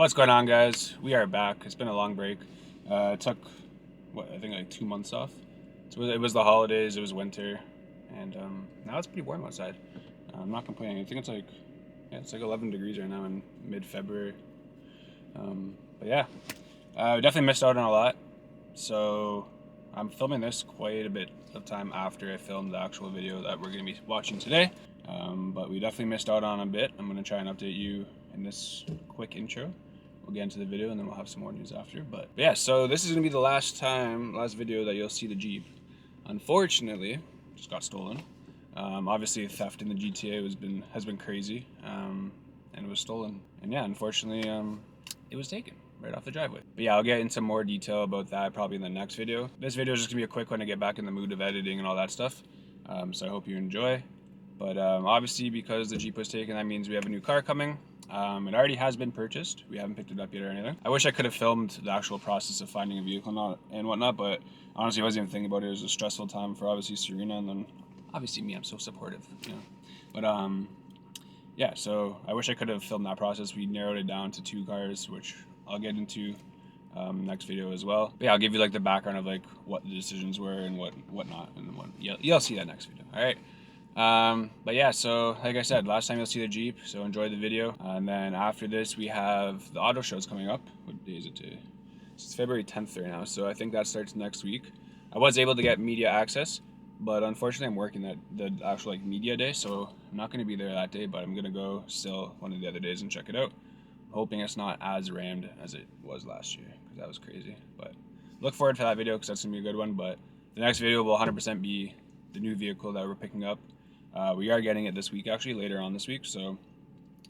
What's going on, guys? We are back. It's been a long break. It took, I think like 2 months off. It was the holidays, it was winter, and now it's pretty warm outside. I'm not complaining. I think it's like 11 degrees right now in mid-February. But yeah, we definitely missed out on a lot. So I'm filming this quite a bit of time after I filmed the actual video that we're going to be watching today. But we definitely missed out on a bit. I'm going to try and update you in this quick intro. We'll get into the video and then we'll have some more news after. But yeah, so this is going to be the last video that you'll see the Jeep. Unfortunately, just got stolen. Obviously, theft in the GTA has been crazy, and it was stolen. And yeah, unfortunately, it was taken right off the driveway. But yeah, I'll get into more detail about that probably in the next video. This video is just gonna be a quick one to get back in the mood of editing and all that stuff. So I hope you enjoy. But obviously, because the Jeep was taken, that means we have a new car coming. It already has been purchased. We haven't picked it up yet or anything. I wish I could have filmed the actual process of finding a vehicle and whatnot, but honestly, I wasn't even thinking about it. It was a stressful time for obviously Serena, and then obviously me. I'm so supportive, you know. But yeah, so I wish I could have filmed that process. We narrowed it down to 2 cars, which I'll get into next video as well. But yeah, I'll give you like the background of like what the decisions were and whatnot, and what you'll see that next video. All right. But yeah, so like I said, last time you'll see the Jeep, so enjoy the video. And then after this, we have the auto shows coming up. What day is it today? It's February 10th right now, so I think that starts next week. I was able to get media access, but unfortunately I'm working the actual like media day, so I'm not going to be there that day, but I'm going to go still one of the other days and check it out. Hoping it's not as rammed as it was last year, because that was crazy. But look forward to that video, because that's going to be a good one. But the next video will 100% be the new vehicle that we're picking up. We are getting it this week, actually, later on this week, so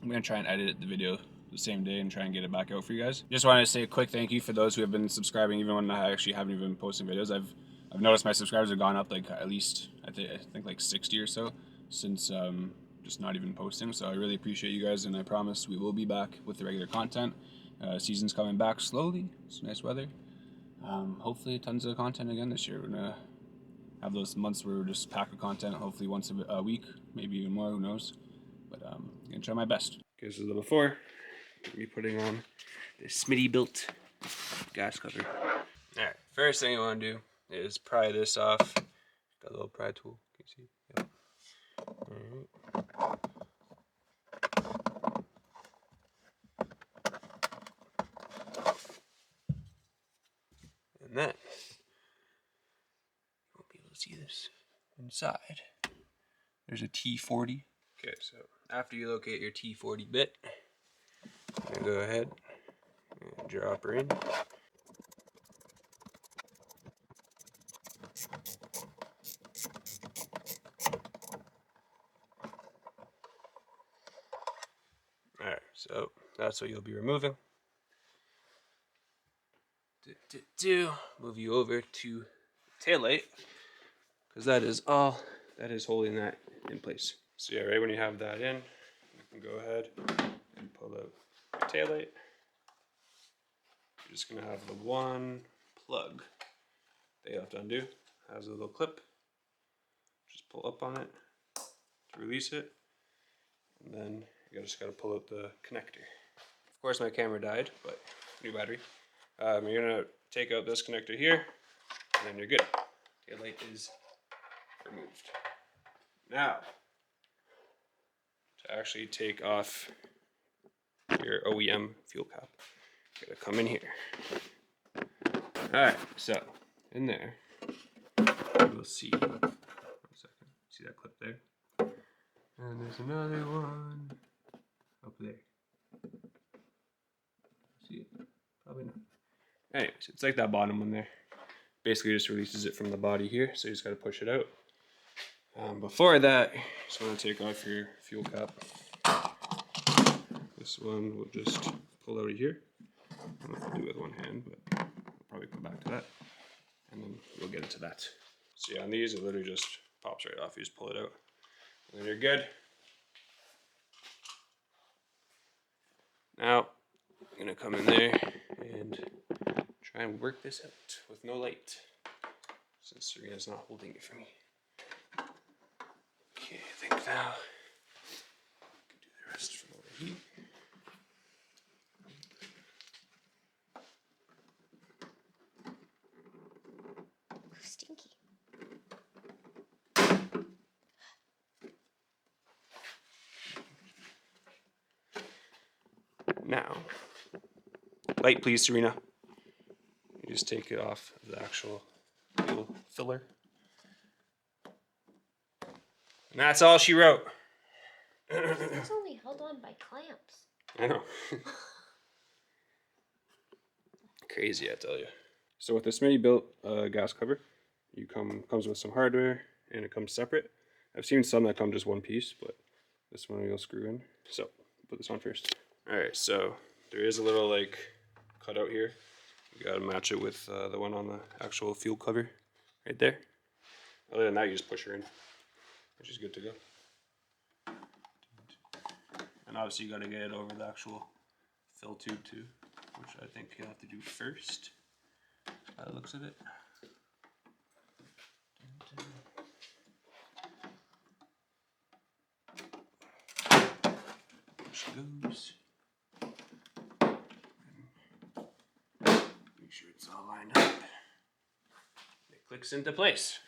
I'm going to try and edit the video the same day and try and get it back out for you guys. Just wanted to say a quick thank you for those who have been subscribing, even when I actually haven't even been posting videos. I've noticed my subscribers have gone up like at least, I think like 60 or so since just not even posting, so I really appreciate you guys, and I promise we will be back with the regular content. Season's coming back slowly. It's nice weather. Hopefully tons of content again this year. We're gonna have those months where we're just packed with content, hopefully once a week, maybe even more, who knows. But I'm gonna try my best. Okay, so the before, be putting on the Smitty built gas cover. Alright, first thing you want to do is pry this off. Got a little pry tool, can you see? Yep. Alright. And then, you won't be able to see this inside. There's a T40. Okay, so after you locate your T40 bit, I'm gonna go ahead and drop her in. Alright, so that's what you'll be removing. Move you over to the tail light, because that is all that is holding that in place. So yeah, right when you have that in, you can go ahead and pull out your tail light. You're just gonna have the one plug that you have to undo. It has a little clip. Just pull up on it to release it, and then you just gotta pull out the connector. Of course, my camera died, but new battery. You're gonna take out this connector here, and then you're good. Tail light is removed. Now, to actually take off your OEM fuel cap, you gotta come in here. Alright, so in there, you will see, 1 second, see that clip there? And there's another one up there. See it? Probably not. Anyways, it's like that bottom one there. Basically just releases it from the body here, so you just gotta push it out. Before that, you just want to take off your fuel cap. This one will just pull out of here. I don't know if I'll do it with one hand, but I'll probably come back to that. And then we'll get into that. So yeah, on these, it literally just pops right off. You just pull it out. And then you're good. Now, I'm gonna come in there and try and work this out with no light, since Serena's not holding it for me. Okay, I think now I can do the rest from over here. Now, light please, Serena. You just take it off of the actual fuel filler. And that's all she wrote. It's only held on by clamps. I know. Crazy, I tell you. So with this mini built gas cover, comes with some hardware and it comes separate. I've seen some that come just one piece, but this one you'll screw in. So put this on first. All right, so there is a little like cutout here. You gotta match it with the one on the actual fuel cover right there. Other than that, you just push her in, which is good to go. And obviously you gotta get it over the actual fill tube too, which I think you'll have to do first by the looks of it. There she goes. Make sure it's all lined up. It clicks into place.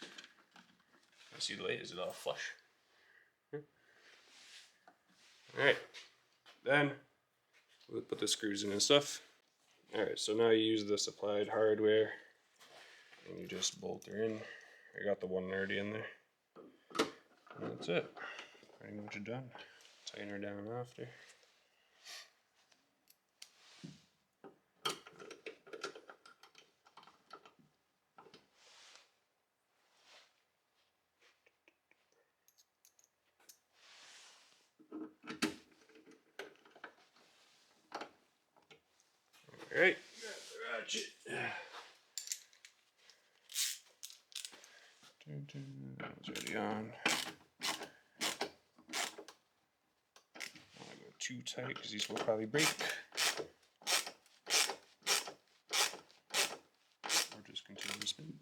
I see the light, is it all flush? Alright, then we'll put the screws in and stuff. Alright, so now you use the supplied hardware and you just bolt her in. I got the one already in there. And that's it. Pretty much done. Tighten her down after. Alright, grab the ratchet. That was already on. I don't want to go too tight because these will probably break. Or just continue to spin.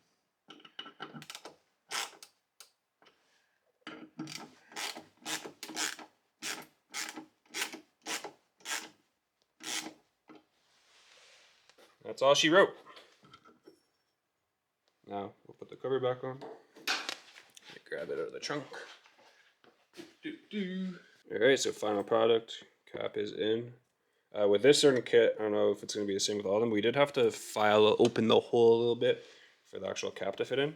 That's all she wrote. Now we'll put the cover back on. Grab it out of the trunk. Alright, so final product. Cap is in. With this certain kit, I don't know if it's going to be the same with all of them. We did have to open the hole a little bit for the actual cap to fit in.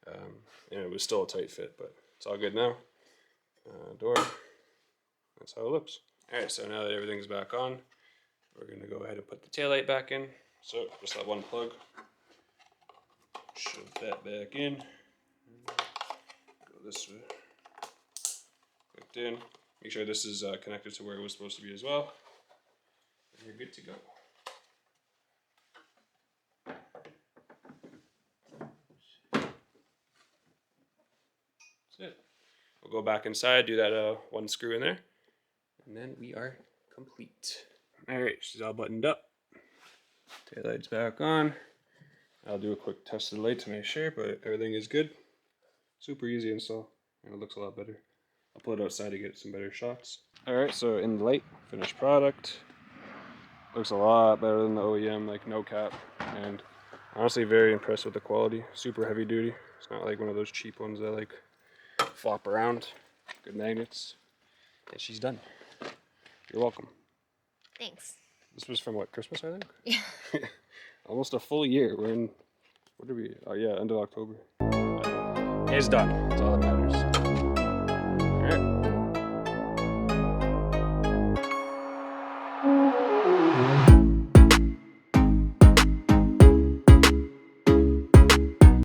And it was still a tight fit, but it's all good now. Door. That's how it looks. Alright, so now that everything's back on, we're going to go ahead and put the taillight back in. So, just that one plug. Shove that back in. Go this way. Clicked in. Make sure this is connected to where it was supposed to be as well. And you're good to go. That's it. We'll go back inside, do that one screw in there, and then we are complete. Alright, she's all buttoned up. Taillight's back on. I'll do a quick test of the light to make sure, but everything is good. Super easy install, and it looks a lot better. I'll pull it outside to get some better shots. Alright, so in the light, finished product. Looks a lot better than the OEM, like no cap. And honestly, very impressed with the quality. Super heavy duty. It's not like one of those cheap ones that like flop around. Good magnets. And she's done. You're welcome. Thanks. This was from what, Christmas, I think? Yeah. Almost a full year. We're in, what are we? Oh yeah, end of October. It's done. That's all that matters. Alright.